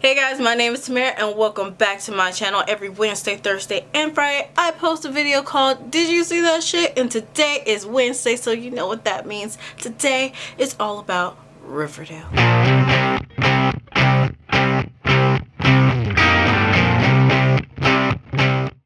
Hey guys, my name is Tamara and welcome back to my channel. Every Wednesday, Thursday, and Friday I post a video called Did You See That Shit? And today is Wednesday, so you know what that means. Today is all about Riverdale.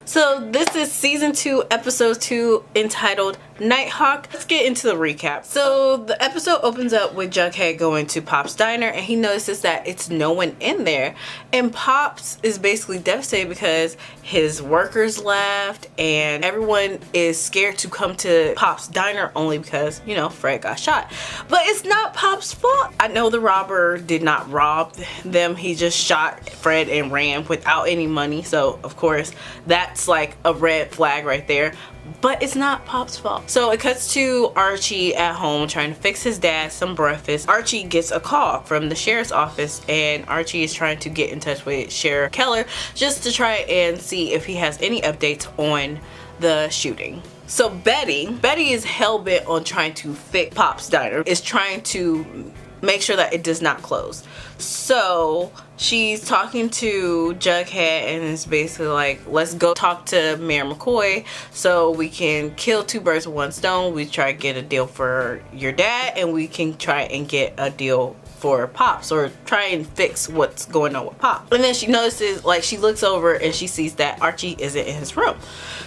So this is season 2, episode 2, entitled Nighthawk. Let's get into the recap. So the episode opens up with Jughead going to Pop's diner and he notices that it's no one in there. And Pops is basically devastated because his workers left and everyone is scared to come to Pop's diner only because, you know, Fred got shot. But it's not Pop's fault. I know the robber did not rob them. He just shot Fred and ran without any money. So of course that's like a red flag right there. But it's not Pop's fault. So it cuts to Archie at home trying to fix his dad some breakfast. Archie gets a call from the sheriff's office and Archie is trying to get in touch with Sheriff Keller just to try and see if he has any updates on the shooting. So Betty is hell-bent on trying to fix Pop's diner, is trying to make sure that it does not close. So she's talking to Jughead and it's basically like, let's go talk to Mayor McCoy so we can kill two birds with one stone. We try to get a deal for your dad and we can try and get a deal for Pops, or try and fix what's going on with Pop. And then she notices, like, she looks over and she sees that Archie isn't in his room.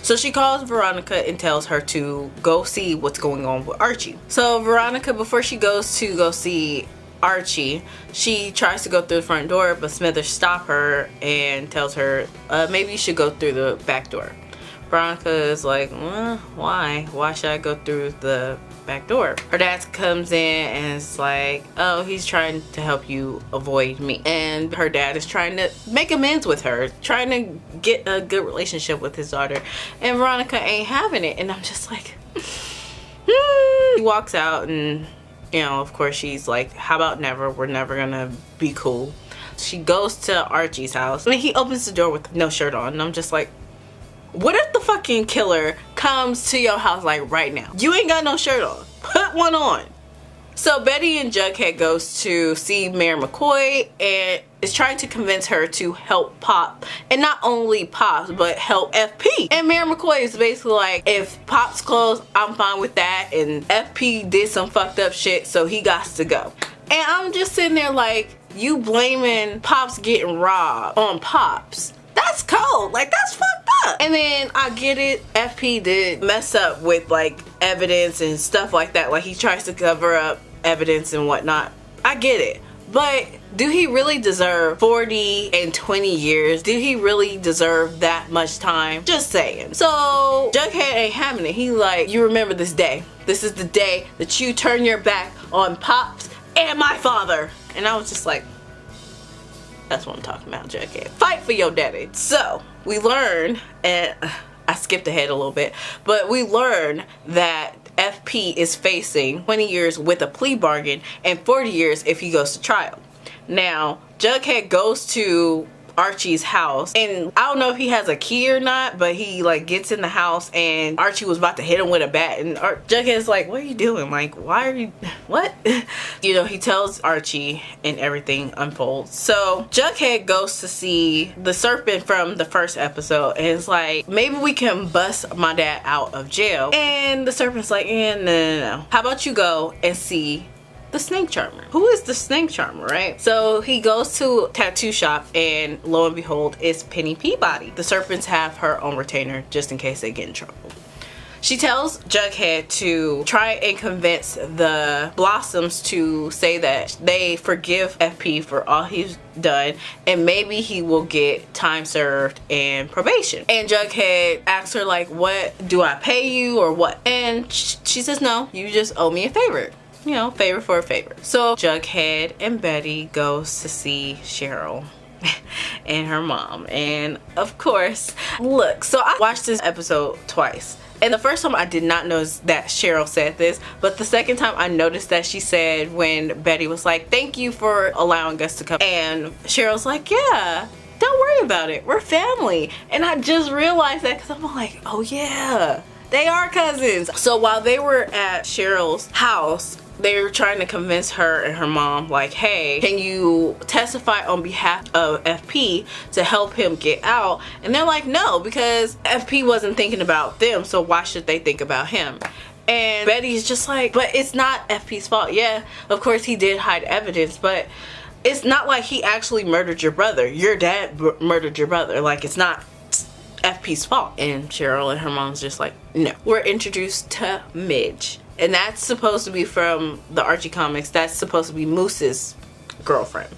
So she calls Veronica and tells her to go see what's going on with Archie. So Veronica, before she goes to go see Archie, she tries to go through the front door, but Smithers stops her and tells her maybe you should go through the back door. Veronica is like, why should I go through the back door? Her dad comes in and is like, oh, he's trying to help you avoid me. And her dad is trying to make amends with her, trying to get a good relationship with his daughter, and Veronica ain't having it. And I'm just like, He walks out and, you know, of course she's like, how about never? We're never gonna be cool. She goes to Archie's house and he opens the door with no shirt on, and I'm just like, what if the fucking killer comes to your house like right now? You ain't got no shirt on. Put one on. So Betty and Jughead goes to see Mayor McCoy and is trying to convince her to help Pop. And not only Pops, but help FP. And Mayor McCoy is basically like, if Pop's closed, I'm fine with that. And FP did some fucked up shit, so he got to go. And I'm just sitting there like, you blaming Pops getting robbed on Pops. That's cold. Like, that's fucked up. And then I get it, FP did mess up with like evidence and stuff like that. Like, he tries to cover up evidence and whatnot. I get it. But do he really deserve 40 and 20 years? Do he really deserve that much time? Just saying. So Jughead ain't having it. He like, you remember this day. This is the day that you turn your back on Pops and my father. And I was just like, that's what I'm talking about, Jughead. Fight for your daddy. So we learn, and I skipped ahead a little bit, but we learn that FP is facing 20 years with a plea bargain and 40 years if he goes to trial. Now, Jughead goes to Archie's house, and I don't know if he has a key or not, but he like gets in the house and Archie was about to hit him with a bat, and Jughead's like, what are you doing? Like, why are you, what? You know, he tells Archie and everything unfolds. So Jughead goes to see the serpent from the first episode and it's like, maybe we can bust my dad out of jail. And the serpent's like, no. How about you go and see the snake charmer? Who is the snake charmer, right? So he goes to a tattoo shop and lo and behold, it's Penny Peabody. The serpents have her own retainer just in case they get in trouble. She tells Jughead to try and convince the Blossoms to say that they forgive FP for all he's done and maybe he will get time served and probation. And Jughead asks her like, what, do I pay you or what? And she says, no, you just owe me a favor. You know, favor for a favor. So Jughead and Betty goes to see Cheryl and her mom. And of course, look, so I watched this episode twice. And the first time I did not notice that Cheryl said this, but the second time I noticed that she said when Betty was like, thank you for allowing us to come. And Cheryl's like, yeah, don't worry about it. We're family. And I just realized that because I'm like, oh yeah, they are cousins. So while they were at Cheryl's house, they're trying to convince her and her mom, like, hey, can you testify on behalf of FP to help him get out? And they're like, no, because FP wasn't thinking about them, so why should they think about him? And Betty's just like, but it's not FP's fault. Yeah, of course he did hide evidence, but it's not like he actually murdered your brother. Your dad murdered your brother. Like, it's not FP's fault. And Cheryl and her mom's just like, no. We're introduced to Midge, and that's supposed to be from the Archie comics. That's supposed to be Moose's girlfriend.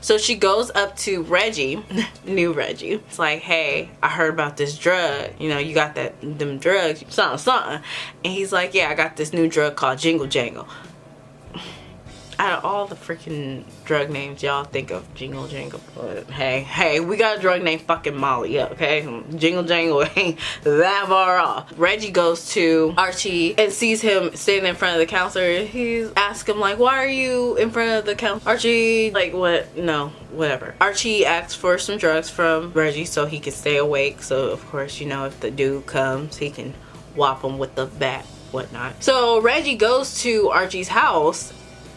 So she goes up to Reggie, new Reggie. It's like, hey, I heard about this drug. You know, you got them drugs, something. And he's like, yeah, I got this new drug called Jingle Jangle. Out of all the freaking drug names y'all think of Jingle Jangle, but hey, we got a drug named fucking Molly, okay? Jingle Jangle ain't that far off. Reggie goes to Archie and sees him standing in front of the counselor. He asks him, like, why are you in front of the counselor? Archie, like, what? No, whatever. Archie asks for some drugs from Reggie so he can stay awake. So, of course, you know, if the dude comes, he can whop him with the bat, whatnot. So Reggie goes to Archie's house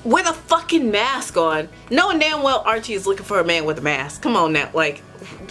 with a fucking mask on, knowing damn well Archie is looking for a man with a mask. Come on now, like,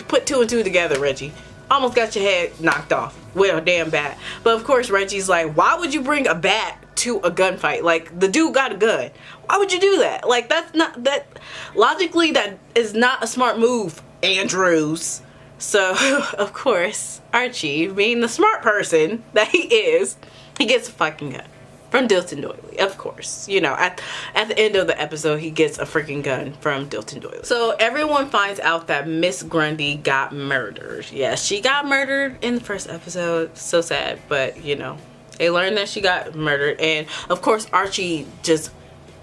put two and two together, Reggie. Almost got your head knocked off with a damn bat. But of course Reggie's like, why would you bring a bat to a gunfight? Like, the dude got a gun. Why would you do that? Like, that's not, that logically that is not a smart move, Andrews. So of course Archie, being the smart person that he is, he gets a fucking gun from Dilton Doily, of course. You know, at the end of the episode, he gets a freaking gun from Dilton Doily. So everyone finds out that Miss Grundy got murdered. Yes, she got murdered in the first episode. So sad, but you know, they learned that she got murdered. And of course, Archie just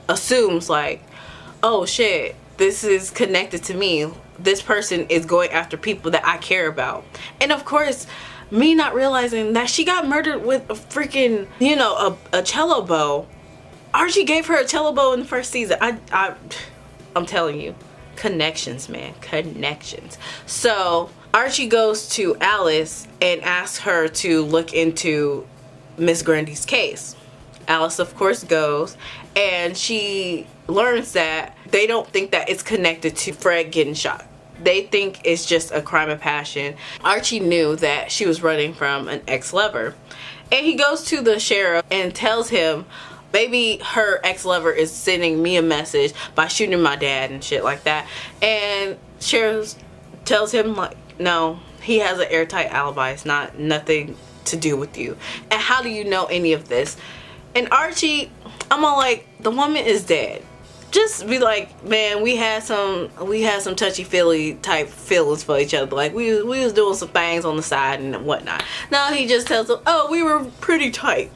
assumes, like, oh shit, this is connected to me. This person is going after people that I care about. And of course, me not realizing that she got murdered with a freaking, you know, a cello bow. Archie gave her a cello bow in the first season. I'm telling you, connections, man, connections. So Archie goes to Alice and asks her to look into Miss Grundy's case. Alice, of course, goes, and she learns that they don't think that it's connected to Fred getting shot. They think it's just a crime of passion. Archie knew that she was running from an ex-lover. And he goes to the sheriff and tells him, maybe her ex-lover is sending me a message by shooting my dad and shit like that. And sheriff tells him, like, no, he has an airtight alibi. It's nothing to do with you. And how do you know any of this? And Archie, I'm all like, the woman is dead. Just be like, man, we had some touchy-feely type feelings for each other. Like, we was doing some things on the side and whatnot. Now he just tells them, oh, we were pretty tight.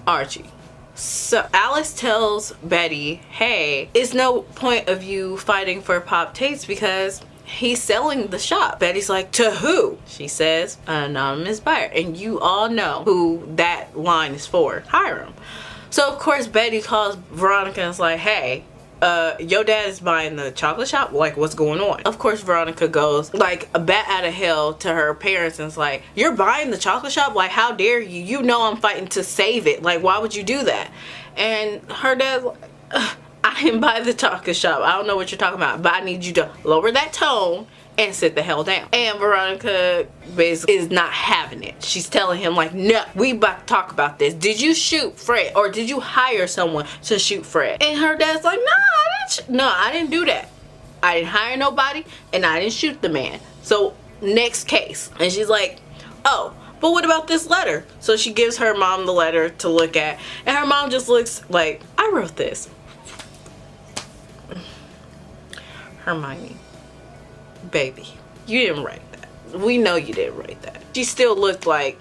Archie. So Alice tells Betty, hey, it's no point of you fighting for Pop Tates because he's selling the shop. Betty's like, to who? She says, an anonymous buyer. And you all know who that line is for. Hiram. So of course Betty calls Veronica and is like, hey, your dad is buying the chocolate shop? Like, what's going on? Of course Veronica goes like a bat out of hell to her parents and is like, you're buying the chocolate shop? Like, how dare you? You know I'm fighting to save it. Like, why would you do that? And her dad's like, I didn't buy the chocolate shop. I don't know what you're talking about, but I need you to lower that tone and sit the hell down. And Veronica basically is not having it. She's telling him, like, no, we about to talk about this. Did you shoot Fred, or did you hire someone to shoot Fred? And her dad's like, no, I didn't do that. I didn't hire nobody, and I didn't shoot the man. So next case. And she's like, oh, but what about this letter? So she gives her mom the letter to look at, and her mom just looks like, I wrote this. Hermione, baby, you didn't write that. We know you didn't write that. She still looked like,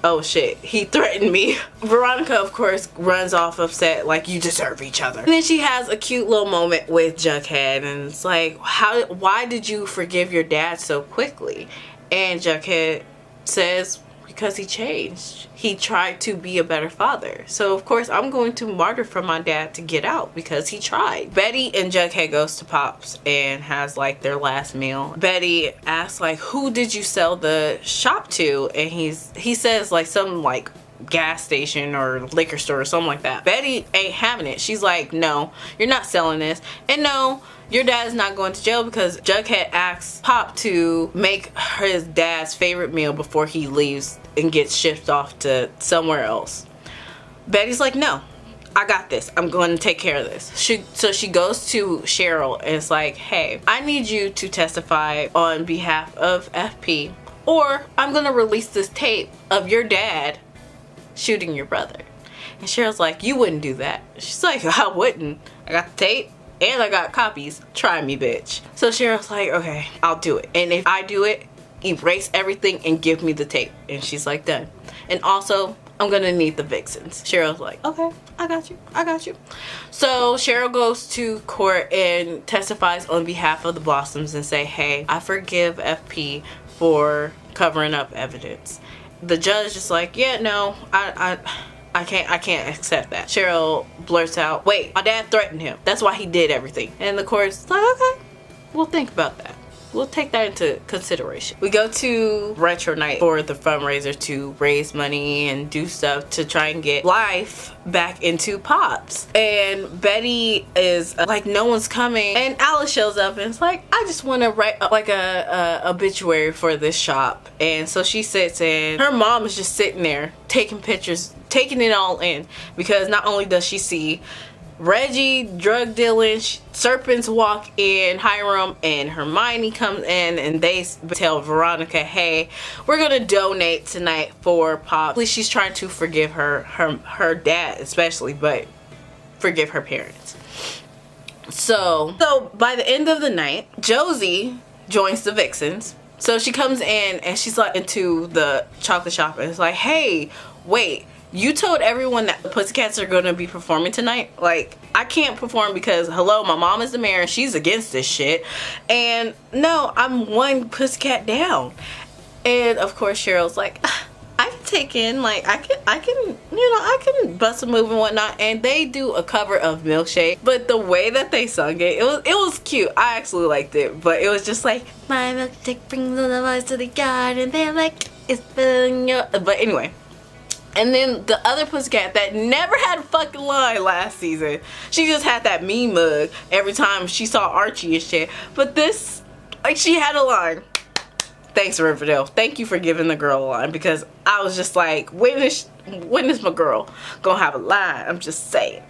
oh shit, he threatened me. Veronica, of course, runs off upset, like, you deserve each other. And then she has a cute little moment with Jughead, and it's like, why did you forgive your dad so quickly? And Jughead says, because he changed. He tried to be a better father. So of course I'm going to martyr for my dad to get out because he tried. Betty and Jughead goes to Pop's and has like their last meal. Betty asks, like, who did you sell the shop to? And he says like some like gas station or liquor store or something like that. Betty ain't having it. She's like, no, you're not selling this. And no, your dad's not going to jail because Jughead asks Pop to make his dad's favorite meal before he leaves and gets shipped off to somewhere else. Betty's like, no, I got this. I'm going to take care of this. So she goes to Cheryl and it's like, hey, I need you to testify on behalf of FP, or I'm going to release this tape of your dad shooting your brother. And Cheryl's like, you wouldn't do that. She's like, I wouldn't. I got the tape and I got copies. Try me, bitch. So Cheryl's like, okay, I'll do it. And if I do it, erase everything and give me the tape. And she's like, done. And also, I'm gonna need the vixens. Cheryl's like, okay, I got you, I got you. So Cheryl goes to court and testifies on behalf of the Blossoms and say, hey, I forgive FP for covering up evidence. The judge is like, yeah, no, I can't accept that. Cheryl blurts out, wait, my dad threatened him. That's why he did everything. And the court's like, okay, we'll think about that. We'll take that into consideration. We go to Retro Night for the fundraiser to raise money and do stuff to try and get life back into Pops. And Betty is like, no one's coming. And Alice shows up and it's like, I just want to write like a obituary for this shop. And so she sits and her mom is just sitting there taking pictures, taking it all in, because not only does she see Reggie drug dealing, Serpents walk in, Hiram and Hermione come in and they tell Veronica, hey, we're gonna donate tonight for Pop. She's trying to forgive her dad especially, but forgive her parents. So by the end of the night, Josie joins the Vixens. So she comes in and she's like into the chocolate shop and it's like, hey, wait, you told everyone that the Pussycats are going to be performing tonight? Like, I can't perform because, hello, my mom is the mayor and she's against this shit. And no, I'm one Pussycat down. And of course Cheryl's like, I can take in, like, I can bust a move and whatnot. And they do a cover of Milkshake. But the way that they sung it was cute. I actually liked it. But it was just like, my milkshake brings all the boys to the garden. They're like, it's filling your... But anyway. And then the other Pussycat that never had a fucking line last season, she just had that mean mug every time she saw Archie and shit. But this, like, she had a line. Thanks, Riverdale. Thank you for giving the girl a line, because I was just like, when is my girl gonna have a line? I'm just saying.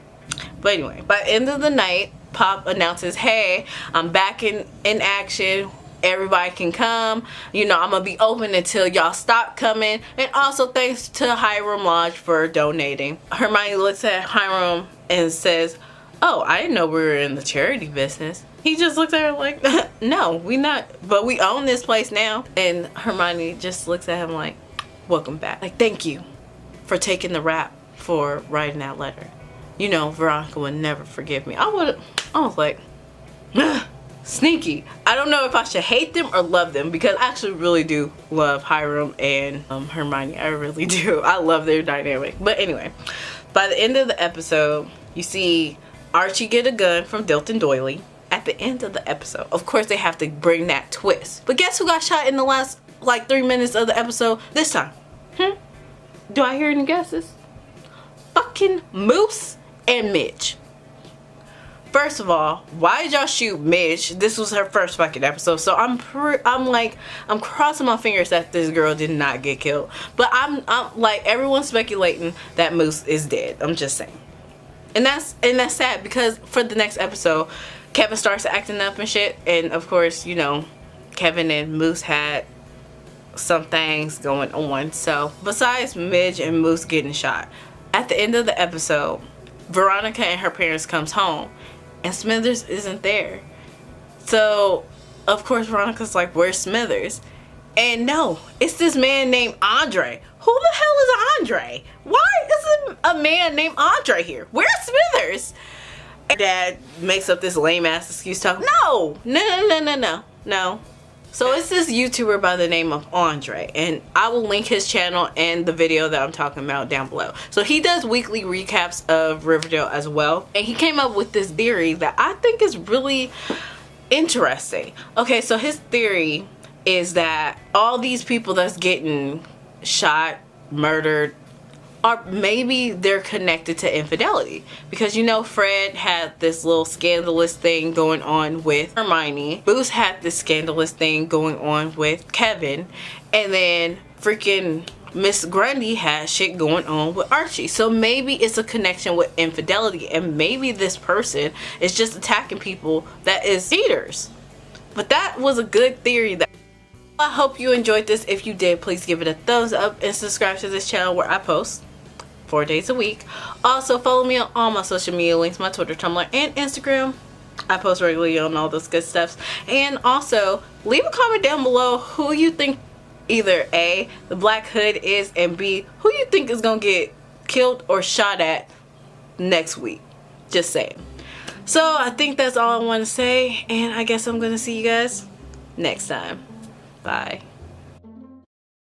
But anyway, by the end of the night, Pop announces, hey, I'm back in action. Everybody can come. You know, I'm gonna be open until y'all stop coming. And also thanks to Hiram Lodge for donating. Hermione looks at Hiram and says, oh, I didn't know we were in the charity business. He just looks at her like, no, we not, but we own this place now. And Hermione just looks at him like, welcome back. Like, thank you for taking the rap for writing that letter. You know, Veronica would never forgive me. I was like, sneaky. I don't know if I should hate them or love them, because I actually really do love Hiram and Hermione. I really do. I love their dynamic. But anyway, by the end of the episode, you see Archie get a gun from Dilton Doily. At the end of the episode, of course, they have to bring that twist. But guess who got shot in the last like 3 minutes of the episode this time? Do I hear any guesses? Fucking Moose and Midge. First of all, why did y'all shoot Midge? This was her first fucking episode, so I'm crossing my fingers that this girl did not get killed. But I'm like, everyone's speculating that Moose is dead. I'm just saying, and that's sad, because for the next episode, Kevin starts acting up and shit, and of course, you know, Kevin and Moose had some things going on. So besides Midge and Moose getting shot, at the end of the episode, Veronica and her parents comes home. And Smithers isn't there. So, of course, Veronica's like, where's Smithers? And no, it's this man named Andre. Who the hell is Andre? Why is a man named Andre here? Where's Smithers? And Dad makes up this lame ass excuse talking. No. So it's this YouTuber by the name of Andre, and I will link his channel and the video that I'm talking about down below. So he does weekly recaps of Riverdale as well, and he came up with this theory that I think is really interesting. Okay, so his theory is that all these people that's getting shot, murdered, Or maybe they're connected to infidelity, because you know Fred had this little scandalous thing going on with Hermione, Bruce had this scandalous thing going on with Kevin, and then freaking Miss Grundy had shit going on with Archie. So maybe it's a connection with infidelity, and maybe this person is just attacking people that is cheaters. But that was a good theory. I hope you enjoyed this. If you did, please give it a thumbs up and subscribe to this channel where I post 4 days a week. Also follow me on all my social media links, my Twitter, Tumblr, and Instagram. I post regularly on all those good stuff. And also leave a comment down below who you think either A, the Black Hood is, and B, who you think is gonna get killed or shot at next week. Just saying. So I think that's all I want to say, and I guess I'm gonna see you guys next time. Bye.